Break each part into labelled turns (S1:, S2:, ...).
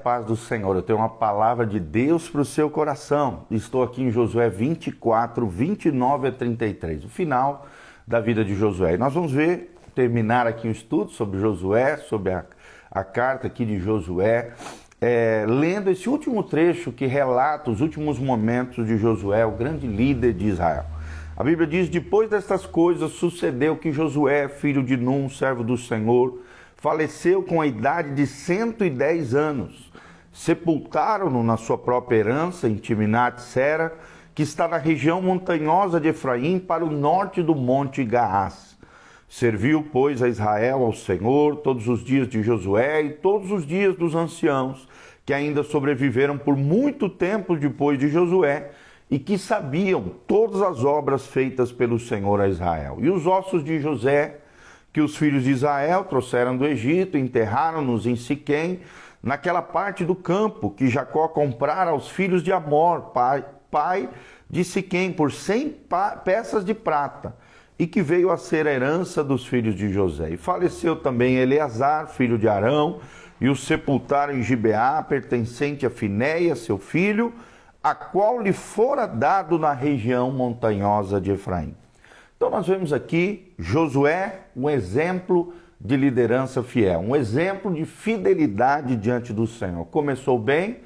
S1: paz do Senhor. Eu tenho uma palavra de Deus para o seu coração. Estou aqui em Josué 24, 29 a 33, o final da vida de Josué. E nós vamos terminar aqui o estudo sobre Josué, sobre a carta aqui de Josué, lendo esse último trecho que relata os últimos momentos de Josué, o grande líder de Israel. A Bíblia diz: depois destas coisas sucedeu que Josué, filho de Num, servo do Senhor, faleceu com a idade de 110 anos. Sepultaram-no na sua própria herança, em Timnat-Sera, que está na região montanhosa de Efraim, para o norte do monte Gaás. Serviu, pois, a Israel ao Senhor todos os dias de Josué e todos os dias dos anciãos, que ainda sobreviveram por muito tempo depois de Josué, e que sabiam todas as obras feitas pelo Senhor a Israel. E os ossos de José, que os filhos de Israel trouxeram do Egito, enterraram-nos em Siquém, naquela parte do campo que Jacó comprara aos filhos de Amor, pai de Siquém, por 100 peças de prata, e que veio a ser a herança dos filhos de José. E faleceu também Eleazar, filho de Arão, e o sepultaram em Gibeá, pertencente a Finéia, seu filho, a qual lhe fora dado na região montanhosa de Efraim. Então nós vemos aqui Josué, um exemplo de liderança fiel, um exemplo de fidelidade diante do Senhor. Começou bem,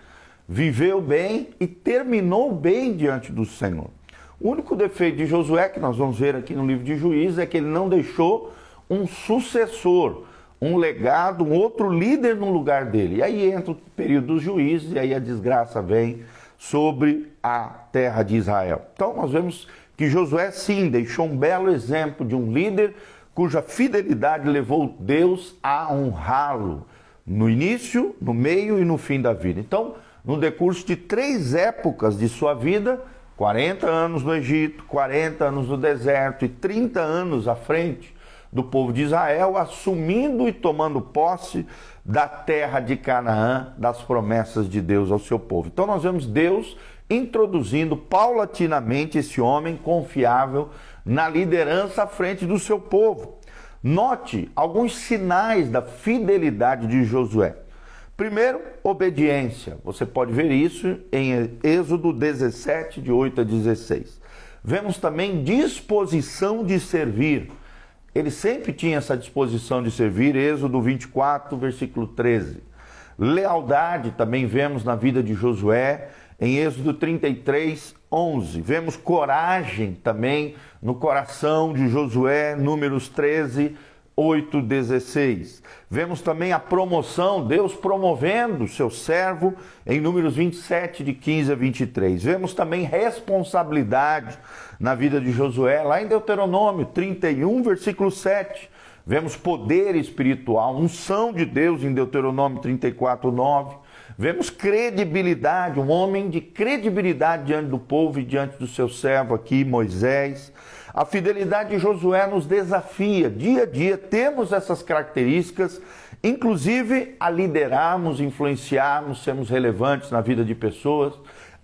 S1: viveu bem e terminou bem diante do Senhor. O único defeito de Josué, que nós vamos ver aqui no livro de Juízes, é que ele não deixou um sucessor, um legado, um outro líder no lugar dele. E aí entra o período dos juízes e aí a desgraça vem sobre a terra de Israel. Então nós vemos que Josué, sim, deixou um belo exemplo de um líder cuja fidelidade levou Deus a honrá-lo no início, no meio e no fim da vida. Então, no decurso de 3 épocas de sua vida, 40 anos no Egito, 40 anos no deserto e 30 anos à frente do povo de Israel, assumindo e tomando posse da terra de Canaã, das promessas de Deus ao seu povo. Então nós vemos Deus introduzindo paulatinamente esse homem confiável na liderança à frente do seu povo. Note alguns sinais da fidelidade de Josué. Primeiro, obediência. Você pode ver isso em Êxodo 17, de 8 a 16. Vemos também disposição de servir. Ele sempre tinha essa disposição de servir, Êxodo 24, versículo 13. Lealdade também vemos na vida de Josué, em Êxodo 33, 11. Vemos coragem também no coração de Josué, Números 13, 8, 16. Vemos também a promoção, Deus promovendo o seu servo, em Números 27, de 15 a 23. Vemos também responsabilidade na vida de Josué, lá em Deuteronômio 31, versículo 7. Vemos poder espiritual, unção de Deus em Deuteronômio 34, 9. Vemos credibilidade, um homem de credibilidade diante do povo e diante do seu servo aqui, Moisés. A fidelidade de Josué nos desafia, dia a dia temos essas características, inclusive a liderarmos, influenciarmos, sermos relevantes na vida de pessoas,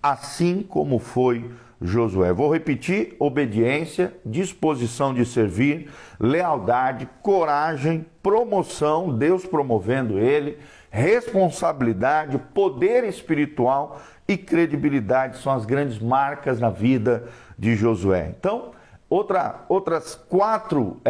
S1: assim como foi Josué. Vou repetir: obediência, disposição de servir, lealdade, coragem, promoção, Deus promovendo ele, responsabilidade, poder espiritual e credibilidade são as grandes marcas na vida de Josué. Então, outras 4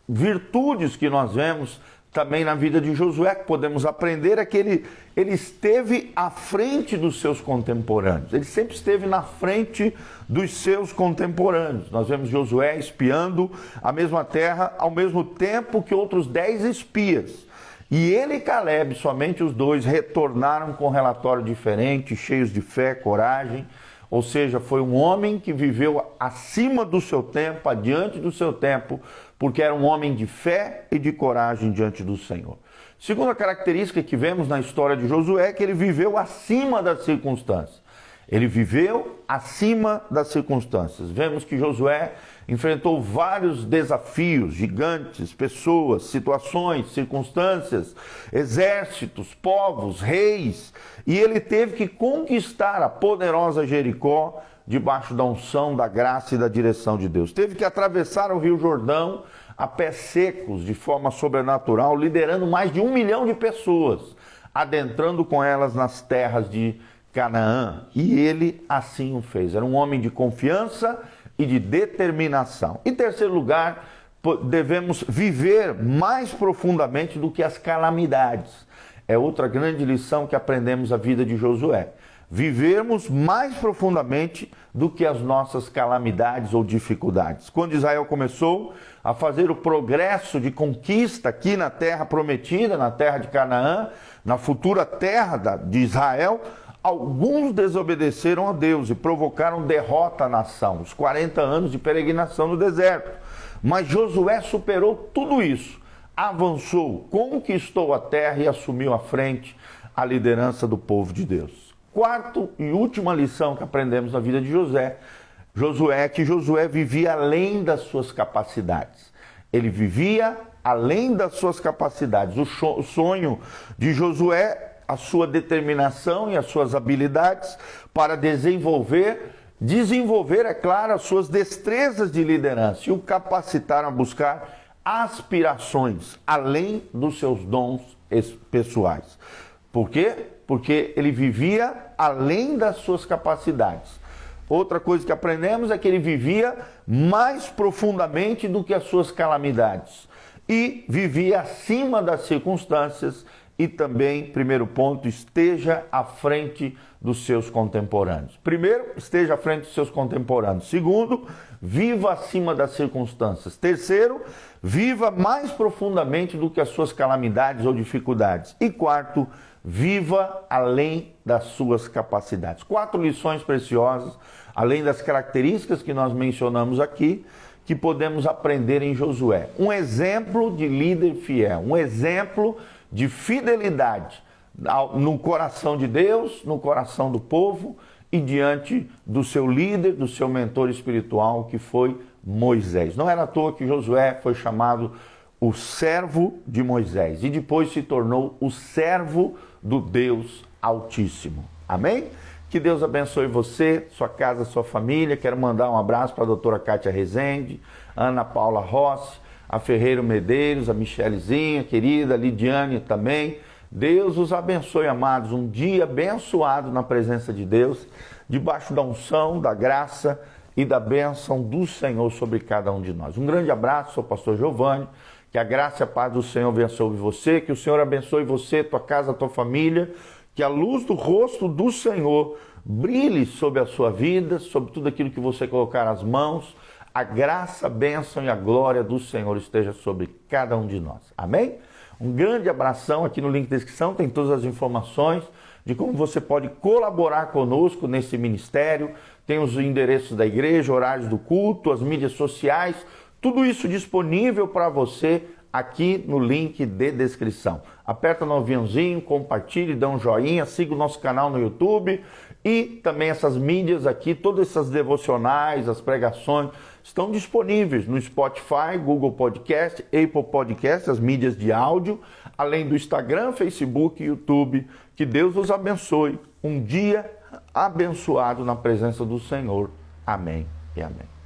S1: virtudes que nós vemos também na vida de Josué, que podemos aprender, é que ele esteve à frente dos seus contemporâneos. Ele sempre esteve na frente dos seus contemporâneos. Nós vemos Josué espiando a mesma terra ao mesmo tempo que outros 10 espias. E ele e Caleb, somente os 2, retornaram com um relatório diferente, cheios de fé, coragem. Ou seja, foi um homem que viveu acima do seu tempo, adiante do seu tempo, porque era um homem de fé e de coragem diante do Senhor. Segunda característica que vemos na história de Josué é que ele viveu acima das circunstâncias. Ele viveu acima das circunstâncias. Vemos que Josué enfrentou vários desafios, gigantes, pessoas, situações, circunstâncias, exércitos, povos, reis, e ele teve que conquistar a poderosa Jericó debaixo da unção, da graça e da direção de Deus. Teve que atravessar o Rio Jordão a pés secos, de forma sobrenatural, liderando mais de 1 milhão de pessoas adentrando com elas nas terras de Canaã. E ele assim o fez. Era um homem de confiança e de determinação. Em terceiro lugar, devemos viver mais profundamente do que as calamidades. É outra grande lição que aprendemos na vida de Josué. Vivermos mais profundamente do que as nossas calamidades ou dificuldades. Quando Israel começou a fazer o progresso de conquista aqui na terra prometida, na terra de Canaã, na futura terra de Israel, alguns desobedeceram a Deus e provocaram derrota à nação, os 40 anos de peregrinação no deserto. Mas Josué superou tudo isso, avançou, conquistou a terra e assumiu à frente a liderança do povo de Deus. Quarta e última lição que aprendemos na vida de Josué é que Josué vivia além das suas capacidades. Ele vivia além das suas capacidades. O sonho de Josué, a sua determinação e as suas habilidades para desenvolver, é claro, as suas destrezas de liderança e o capacitaram a buscar aspirações além dos seus dons pessoais. Por quê? Porque ele vivia além das suas capacidades. Outra coisa que aprendemos é que ele vivia mais profundamente do que as suas calamidades. E vivia acima das circunstâncias e também, primeiro ponto, esteja à frente dos seus contemporâneos. Primeiro, esteja à frente dos seus contemporâneos. Segundo, viva acima das circunstâncias. Terceiro, viva mais profundamente do que as suas calamidades ou dificuldades. E quarto, viva além das suas capacidades. 4 lições preciosas, além das características que nós mencionamos aqui, que podemos aprender em Josué. Um exemplo de líder fiel, um exemplo de fidelidade no coração de Deus, no coração do povo e diante do seu líder, do seu mentor espiritual, que foi Moisés. Não era à toa que Josué foi chamado o servo de Moisés e depois se tornou o servo do Deus Altíssimo. Amém? Que Deus abençoe você, sua casa, sua família. Quero mandar um abraço para a doutora Kátia Rezende, Ana Paula Rossi, a Ferreiro Medeiros, a Michelezinha, querida, a Lidiane também. Deus os abençoe, amados. Um dia abençoado na presença de Deus, debaixo da unção, da graça e da bênção do Senhor sobre cada um de nós. Um grande abraço, sou o pastor Giovanni. Que a graça e a paz do Senhor venha sobre você, que o Senhor abençoe você, tua casa, tua família, que a luz do rosto do Senhor brilhe sobre a sua vida, sobre tudo aquilo que você colocar as mãos, a graça, a bênção e a glória do Senhor esteja sobre cada um de nós. Amém? Um grande abração. Aqui no link da descrição tem todas as informações de como você pode colaborar conosco nesse ministério, tem os endereços da igreja, horários do culto, as mídias sociais, tudo isso disponível para você aqui no link de descrição. Aperta no aviãozinho, compartilhe, dá um joinha, siga o nosso canal no YouTube e também essas mídias aqui, todas essas devocionais, as pregações, estão disponíveis no Spotify, Google Podcast, Apple Podcast, as mídias de áudio, além do Instagram, Facebook e YouTube. Que Deus os abençoe. Um dia abençoado na presença do Senhor. Amém e amém.